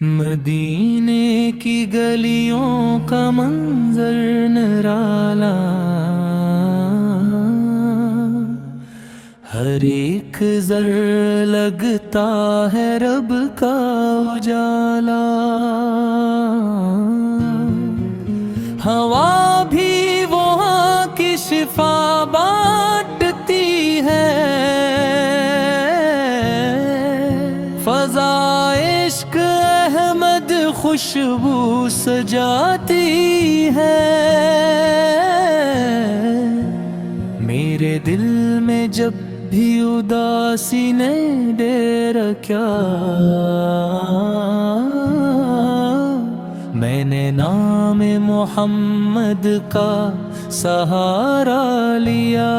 مدینے کی گلیوں کا منظر نرالا، ہر ایک ذر لگتا ہے رب کا اجالا۔ ہوا بھی وہاں کی شفا بانٹتی ہے، فضا عشق احمد خوشبو سجاتی ہے۔ میرے دل میں جب بھی اداسی نے ڈیرا کیا، میں نے نام محمد کا سہارا لیا۔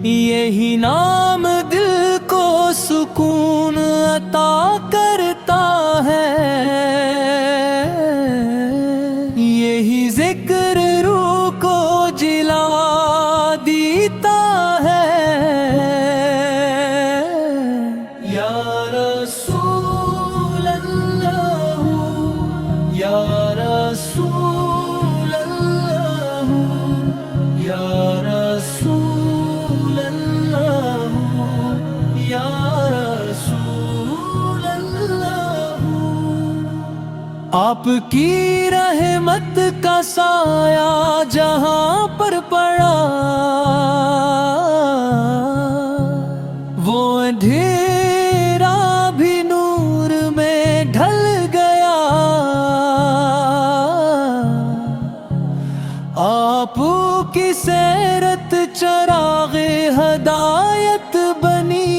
یہی نام دل کو سکون عطا کرتا ہے، یہی ذکر روح کو جلا دیتا ہے۔ یا رسول اللہ، یا رسول اللہ، یا رسول اللہ، یا رسول اللہ۔ آپ کی رحمت کا سایہ جہاں پر پڑا، وہ اندھیرا بھی نور میں ڈھل گیا۔ آپ کی سیرت چراغ ہدایت بنی،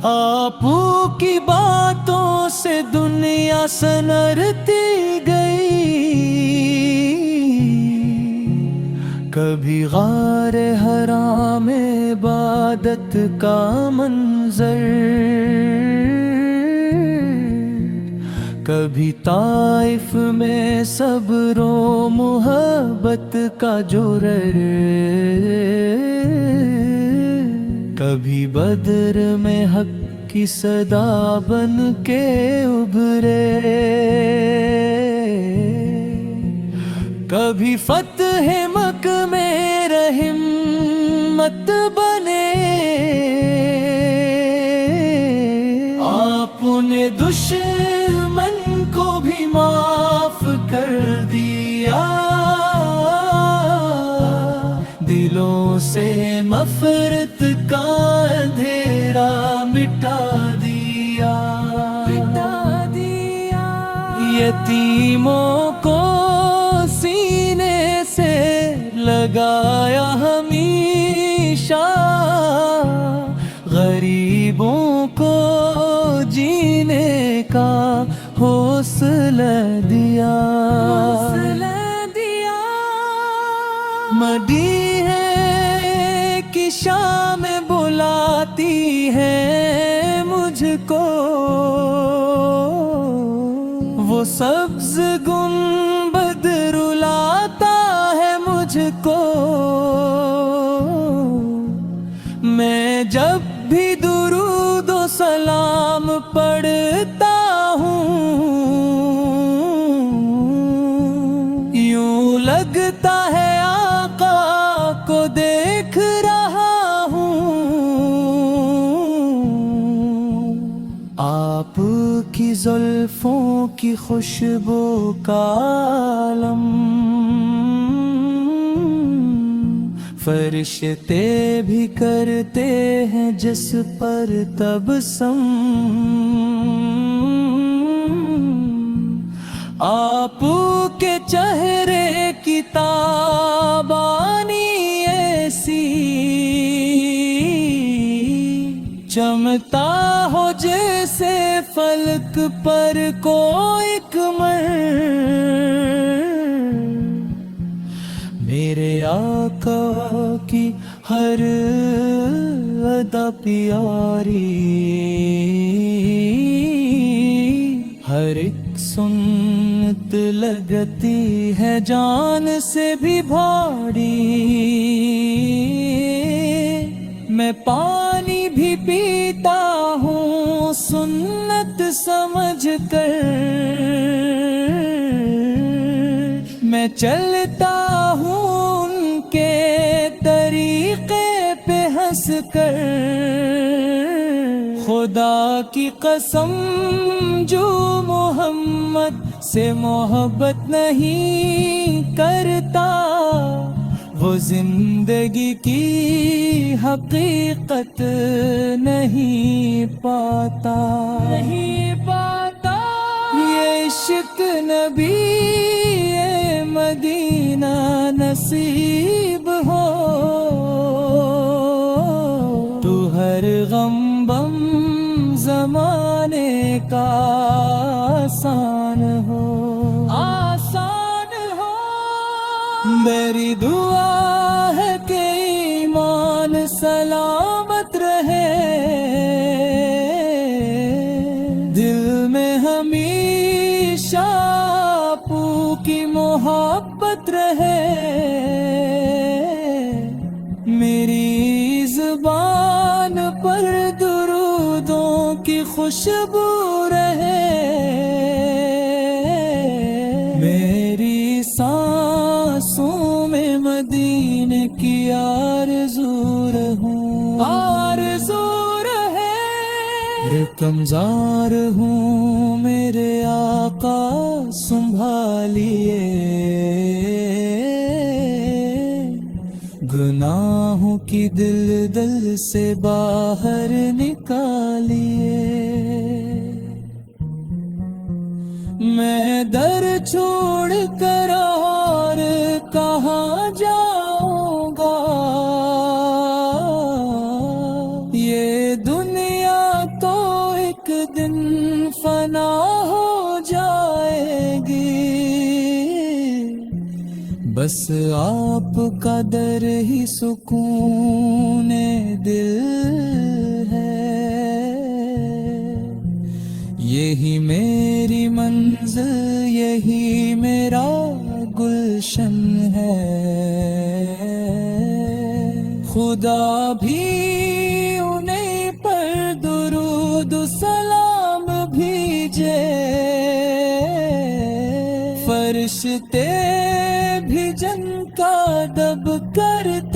آپ کی باتوں سے دنیا سنرتی گئی۔ کبھی غار حرا میں عبادت کا منظر، کبھی طائف میں صبر و محبت کا جرر، کبھی بدر میں حق کی صدا بن کے ابھرے، کبھی فتح مکہ میں رحمت بنے۔ آپ نے دشمن کو بھی معاف کر دیا، دلوں سے نفرت کا اندھیرا مٹا دیا۔ یتیموں کو سینے سے لگایا ہمیشہ، غریبوں کو جینے کا حوصلہ دیا۔ مدینے کی شام بلاتی ہے مجھ کو، وہ سبز گنبد رلاتا ہے مجھ کو۔ میں جب بھی درود و سلام پڑھتا ہوں، یوں لگتا ہے آقا کو دیکھ رہا ہوں۔ آپ کی زلفوں کی خوشبو کا عالم، فرشتے بھی کرتے ہیں جس پر تبسم۔ آپ کے چہرے کی تابانی ایسی، چمکتا ہو جیسے فلک پر کوئی قمر۔ میرے آقا کی ہر ادا پیاری، ہر ایک سنت لگتی ہے جان سے بھی بھاری۔ میں پانی بھی پیتا ہوں سنت سمجھ کر، میں چلتا ہوں ان کے طریقے پہ ہنس کر، خدا کی قسم جو محمد سے محبت نہیں کرتا وہ زندگی کی حقیقت نہیں پاتا، یہ عشق نبی مدینہ نصیب ہو، تو ہر غم بم زمانے کا آسان ہو، میری دعا ہے کہ ایمان سلامت رہے، دل میں ہمیشہ آپو کی محبت رہے، میری زبان پر درودوں کی خوشبو رہے، میری سانسوں میں مدینے کی آرزو رہوں، میں کمزار ہوں میرے آقا سنبھالیے، گناہوں کی دل سے باہر نکالیے، میں در چھوڑ کر اور کہاں جاؤں گا، یہ دنیا تو ایک دن فنا ہو جائے گی، بس آپ کا در ہی سکون دل ہے، یہی میری منزل یہی میرا گلشن ہے، خدا بھی انہیں پر درود و سلام بھیجے، فرشتے بھی جن کا ادب کرتے